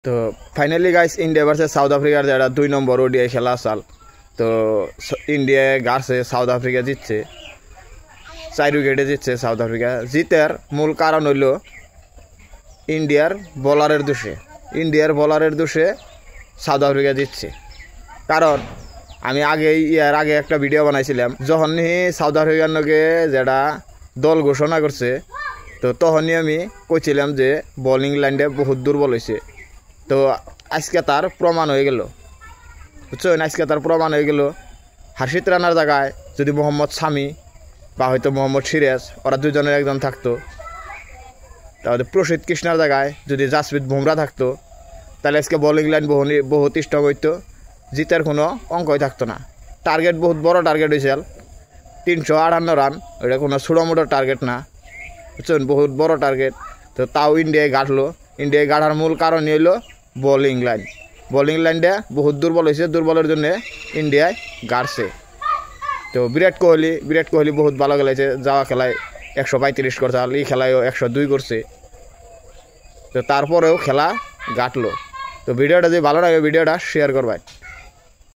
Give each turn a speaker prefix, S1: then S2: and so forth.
S1: তো finally guys India versus south আফ্রিকার যেটা 2 নম্বর ওডিআই খেলা আসাল। তো ইন্ডিয়া গাছে সাউথ আফ্রিকা জিতছে, 4 উইকেটে জিতছে সাউথ আফ্রিকা। জিতার মূল কারণ হইল ইন্ডিয়ার বোলারের দোষে সাউথ আফ্রিকা জিতছে। কারণ আমি এর আগে একটা ভিডিও বানাইছিলাম, যখনই সাউথ আফ্রিকার নকে যেটা দল ঘোষণা করছে, তো তখনই আমি কইছিলাম যে বোলিং লাইনটা বহুত দুর্বল হয়েছে। তো আজকে তার প্রমাণ হয়ে গেল, বুঝছেন? আজকে তার প্রমাণ হয়ে গেল। হার্ষিত রানার জায়গায় যদি মোহাম্মদ শামি বা হয়তো মোহাম্মদ সিরাজ ওরা দুজনের একজন থাকতো, তাহলে প্রসিদ্ধ কৃষ্ণার জায়গায় যদি জাসপ্রীত বুমরা থাকতো, তাহলে আজকে বোলিং লাইন বহুত স্ট্রং হইতো, জিতার কোনো অঙ্কই থাকতো না। টার্গেট বহুত বড় টার্গেট হয়েছিল, 358 রান। ওইটা কোনো ছোটো মোটো টার্গেট না, বুঝছেন? বহুত বড় টার্গেট। তো তাও ইন্ডিয়ায় গাঁটলো। ইন্ডিয়ায় গাঁটার মূল কারণই হলো বোলিং লাইনটা বহুত দুর্বল হয়েছে, দুর্বলের জন্য ইন্ডিয়ায় গাড়ছে। তো বিরাট কোহলি বহুত ভালো খেলাইছে। যাওয়া খেলায় 135 করছে, আর এই খেলায়ও 102 করছে। তো তারপরেও খেলা গাঁটলো। তো ভিডিওটা যদি ভালো লাগে ভিডিওটা শেয়ার করবেন।